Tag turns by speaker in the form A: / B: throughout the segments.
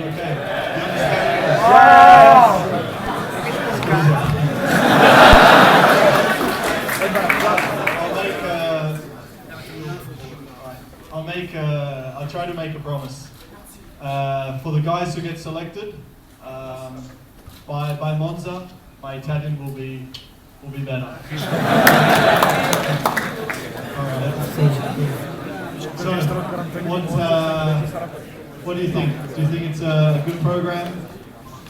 A: it okay? You understand? Wow! I'll try to make a promise. For the guys who get selected, by Monza, my Italian will be better. Alright. So, what do you think? Do you think it's a good program?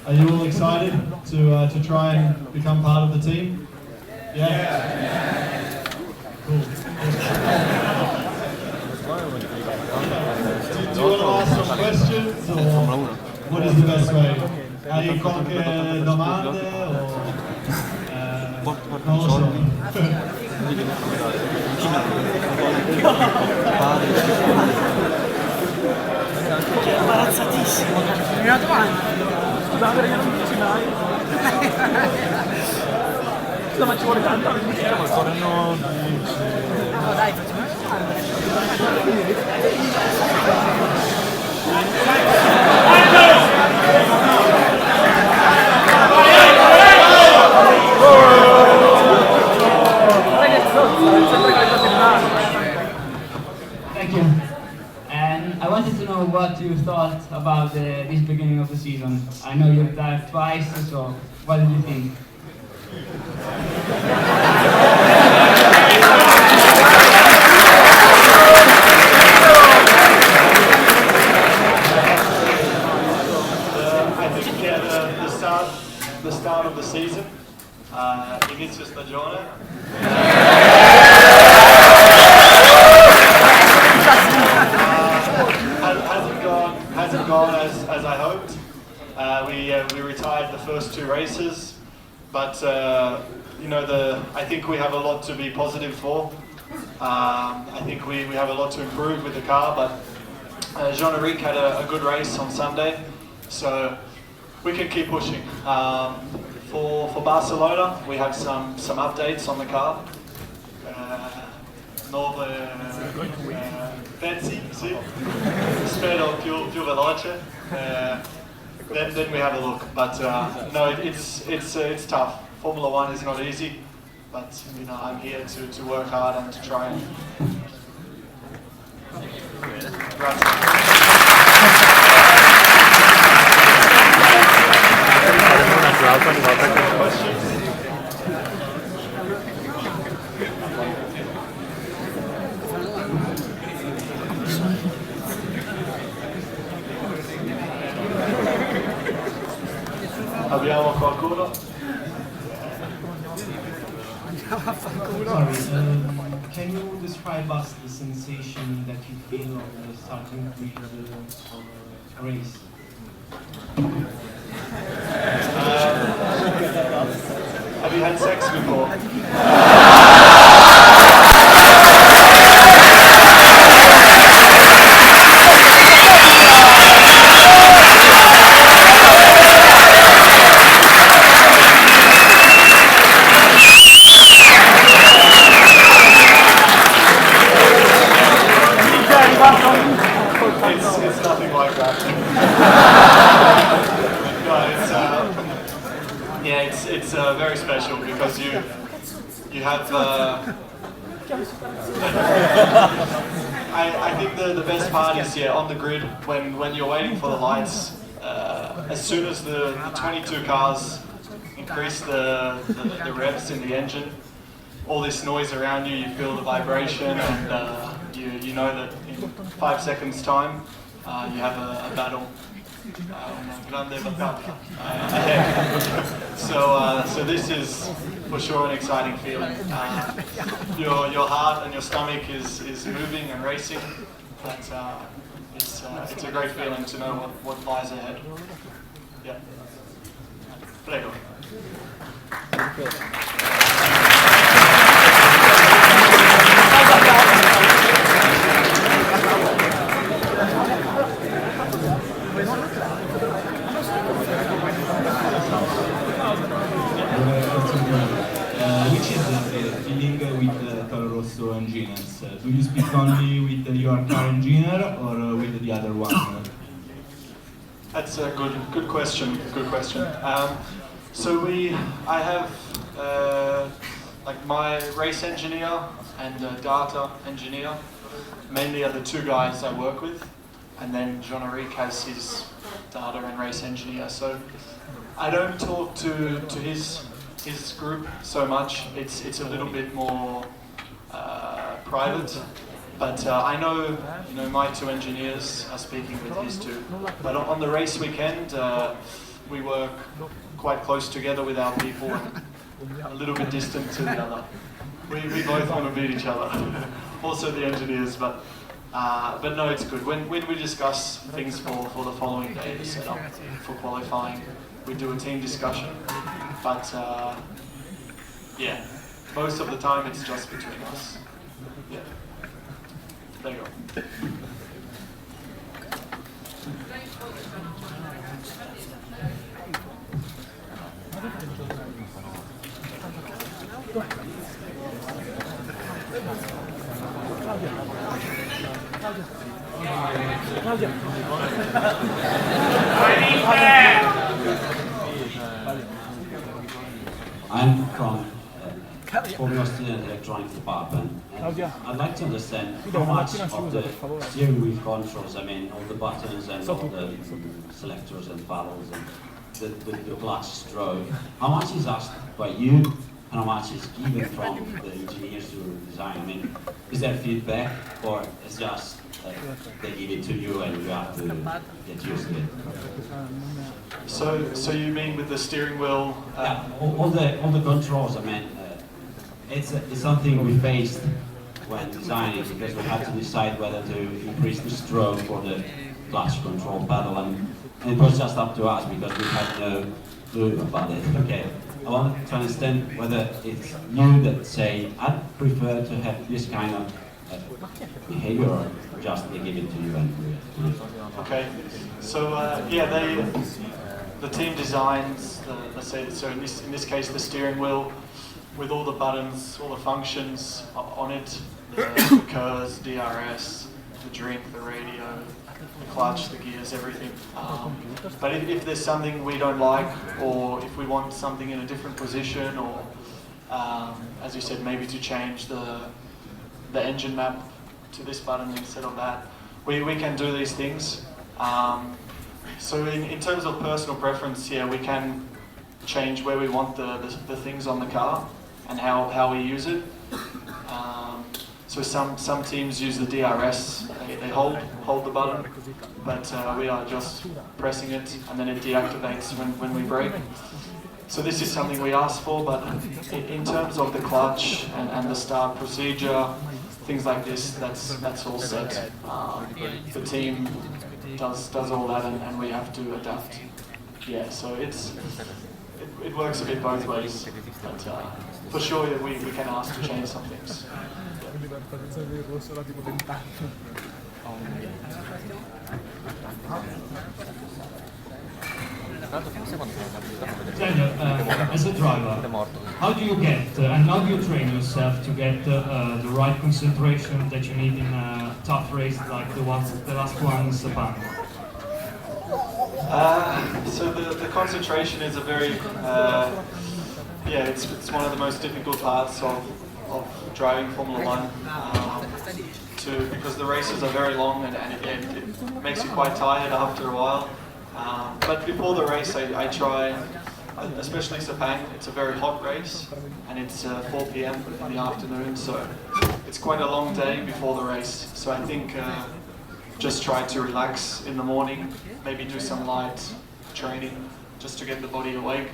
A: Are you all excited to try and become part of the team? Yeah? Cool. Do you want to ask some questions, or what is the best way? Hai qualche domanda, o non lo so.
B: Imbarazzatissimo. Una domanda.
C: Scusate, io non mi dici mai. Scusa, ma ci vuole tanto? Ma ancora no, dici.
B: No, dai, facciamo una domanda.
D: Thank you. And I wanted to know what you thought about this beginning of the season. I know you've done it twice, so what did you think?
A: I think the start of the season, inizio stagione. Hasn't gone as I hoped. We retired the first two races, but I think we have a lot to be positive for. I think we have a lot to improve with the car, but Jean-Eric had a good race on Sunday, so we can keep pushing. For Barcelona, we have some updates on the car. Nuovo pezzi, sì. Spero più veloce. Then we have a look. But no, it's tough. Formula One is not easy, but I'm here to work hard and to try and. Abbiamo qualcuno?
E: Sorry, can you describe us the sensation that you feel on starting with the race?
A: Have you had sex before? It's nothing like that. No, it's very special because you have. I think the best part is on the grid when you're waiting for the lights. As soon as the 22 cars increase the revs in the engine, all this noise around you, you feel the vibration, and you know that in 5 seconds time you have a battle, grande battaglia ahead. So this is for sure an exciting feeling. Your heart and your stomach is moving and racing, but it's a great feeling to know what lies ahead. Yeah. Prego.
E: Which is the feeling with Toro Rosso engineers? Do you speak only with your car engineer or with the other one?
A: That's a good question. Good question. So I have like my race engineer and data engineer. Mainly are the two guys I work with, and then Jean-Eric has his data and race engineer. So I don't talk to his group so much. It's a little bit more private. But I know, my two engineers are speaking with his two. But on the race weekend, we work quite close together with our people, and a little bit distant to the other. We both want to beat each other. Also the engineers, but no, it's good. When we discuss things for the following day, the setup for qualifying, we do a team discussion. But yeah, most of the time it's just between us. Yeah. There you go.
F: I'm from Formula Student Electronics Department. I'd like to understand how much of the steering wheel controls, all the buttons and all the selectors and paddles and the clutch stroke, how much is asked by you and how much is given from the engineers who design? Is there feedback or it's just they give it to you and you have to get used to it?
A: So you mean with the steering wheel?
F: Yeah, all the controls, it's something we faced when designing, because we had to decide whether to increase the stroke or the clutch control pedal, and it was just up to us because we had no clue about it. Okay, I want to understand whether it's you that say, I prefer to have this kind of behavior, or just they give it to you and
A: Okay, so yeah, the team designs, let's say, so in this case the steering wheel with all the buttons, all the functions on it, the KERS, DRS, the drink, the radio, the clutch, the gears, everything. But if there's something we don't like, or if we want something in a different position, or as you said, maybe to change the engine map to this button instead of that, we can do these things. So in terms of personal preference, yeah, we can change where we want the things on the car and how we use it. So some teams use the DRS, they hold the button, but we are just pressing it and then it deactivates when we brake. So this is something we asked for, but in terms of the clutch and the start procedure, things like this, that's all set. The team does all that, and we have to adapt. Yeah, so it works a bit both ways, but for sure we can ask to change some things.
E: Daniel, as a driver, how do you get and how do you train yourself to get the right concentration that you need in a tough race like the last one in Japan?
A: So the concentration is a very yeah, it's one of the most difficult parts of driving Formula One. Because the races are very long and it makes you quite tired after a while. But before the race, I try, especially Sepang, it's a very hot race, and it's 4 p.m. in the afternoon, so it's quite a long day before the race. So I think just try to relax in the morning, maybe do some light training just to get the body awake,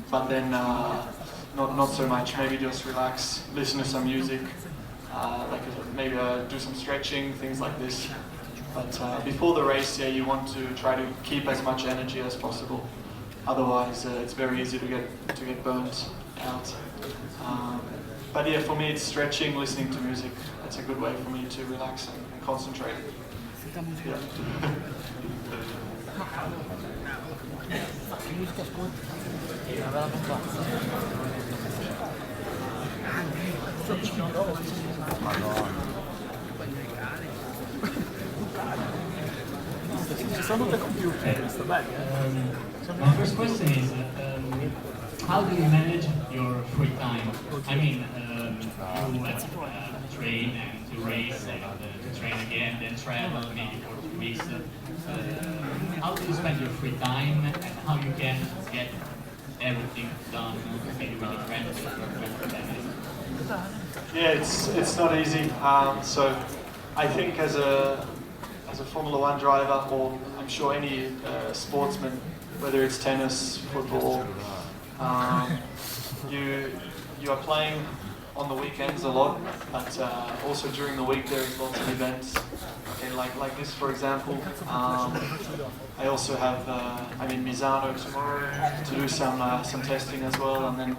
A: but then not so much, maybe just relax, listen to some music, like maybe do some stretching, things like this. But before the race, yeah, you want to try to keep as much energy as possible. Otherwise, it's very easy to get burnt out. But yeah, for me, it's stretching, listening to music. That's a good way for me to relax and concentrate. Yeah.
E: My first question is, how do you manage your free time? I mean, you have to train and to race and to train again, then travel maybe for 2 weeks. How do you spend your free time and how you can get everything done maybe with your friends or your family?
A: Yeah, it's not easy. So I think as a Formula One driver, or I'm sure any sportsman, whether it's tennis, football, you are playing on the weekends a lot, but also during the week there is lots of events. Okay, like this, for example. I also have I'm in Misano tomorrow to do some testing as well, and then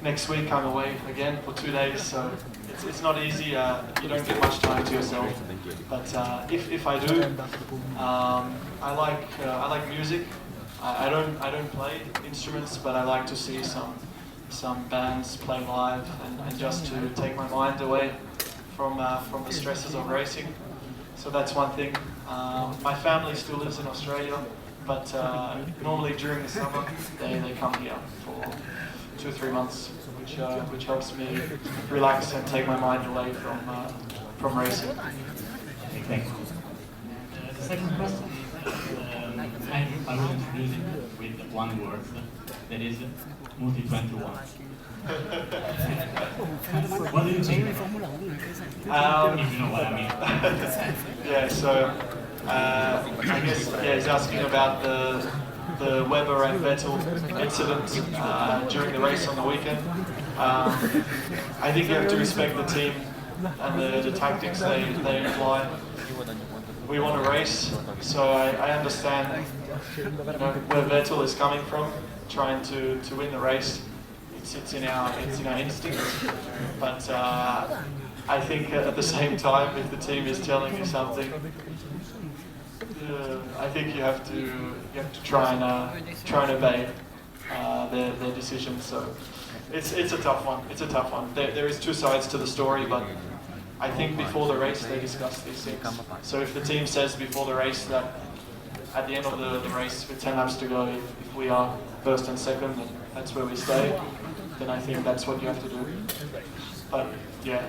A: next week I'm away again for 2 days. So it's not easy. You don't get much time to yourself. But if I do, I like music. I don't play instruments, but I like to see some bands play live and just to take my mind away from the stresses of racing. So that's one thing. My family still lives in Australia, but normally during the summer they come here for 2 or 3 months, which helps me relax and take my mind away from racing.
E: Thank you. The second question is, I will introduce it with one word, that is multi-21. What do you think? If you know what I mean.
A: Yeah, so I guess he's asking about the Webber and Vettel incident during the race on the weekend. I think you have to respect the team and the tactics they imply. We want to race, so I understand where Vettel is coming from, trying to win the race. It's in our instinct, but I think at the same time, if the team is telling you something, I think you have to try and obey their decisions. So it's a tough one. It's a tough one. There is two sides to the story, but I think before the race they discuss these things. So if the team says before the race that at the end of the race with 10 laps to go, if we are first and second, then that's where we stay, then I think that's what you have to do. But yeah.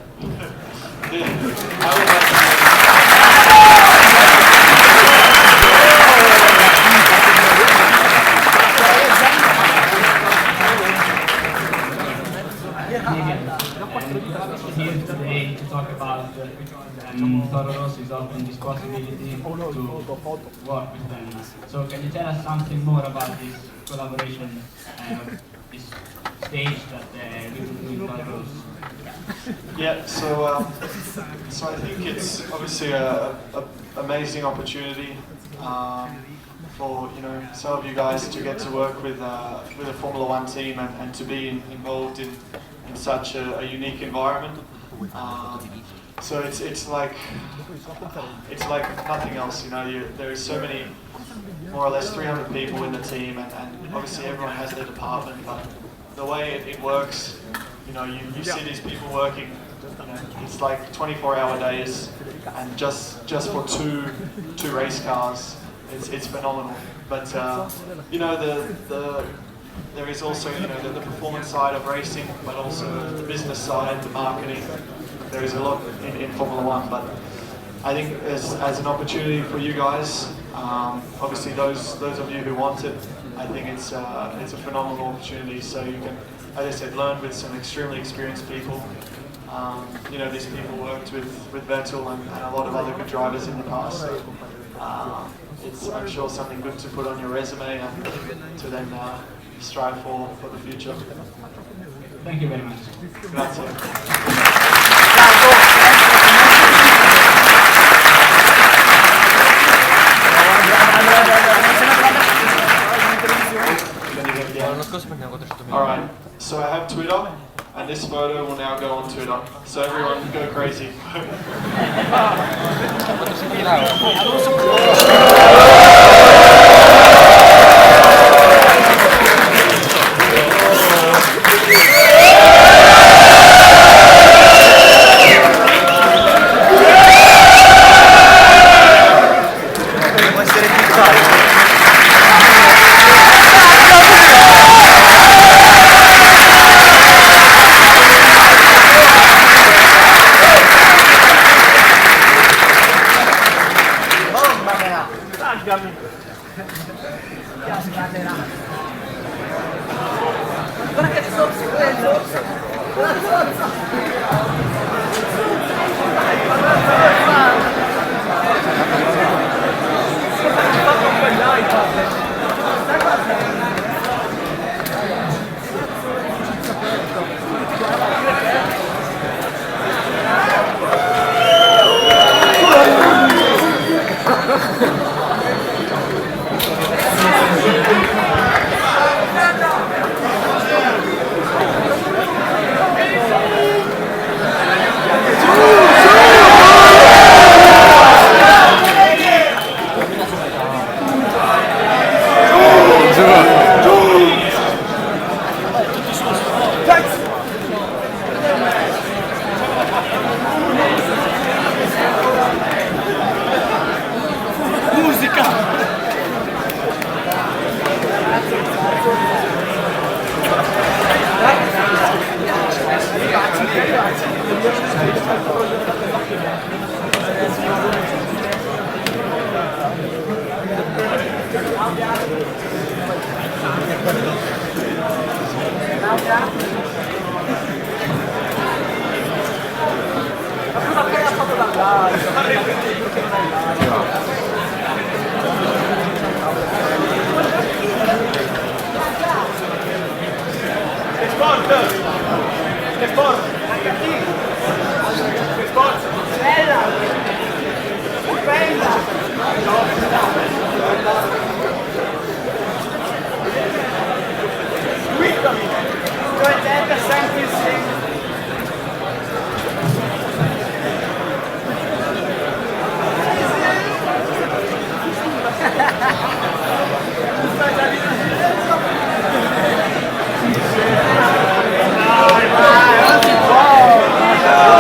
D: Here today to talk about Toro Rosso is offering this possibility to work with them. So can you tell us something more about this collaboration and this stage that we will do in Toro Rosso?
A: Yeah, so I think it's obviously a amazing opportunity for some of you guys to get to work with a Formula One team and to be involved in such a unique environment. So it's like nothing else. There is so many, more or less 300 people in the team, and obviously everyone has their department. But the way it works, you see these people working. It's like 24-hour days, and just for two race cars, it's phenomenal. But there is also the performance side of racing, but also the business side, the marketing. There is a lot in Formula One, but I think as an opportunity for you guys, obviously those of you who want it, I think it's a phenomenal opportunity. So you can, as I said, learn with some extremely experienced people. These people worked with Vettel and a lot of other good drivers in the past. So it's, I'm sure, something good to put on your resume and to then strive for the future.
D: Thank you very much.
A: Grazie. Alright, so I have Twitter, and this photo will now go on Twitter. So everyone go crazy.
C: Devo essere più caro.
B: Guarda che sozzo quello! Guarda sozzo!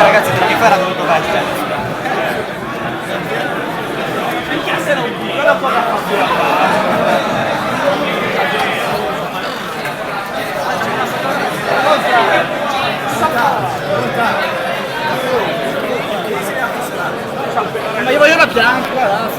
G: Ragazzi, per chi fa era dovuto battere. Perché se non quello può da
B: Ma io voglio la bianca,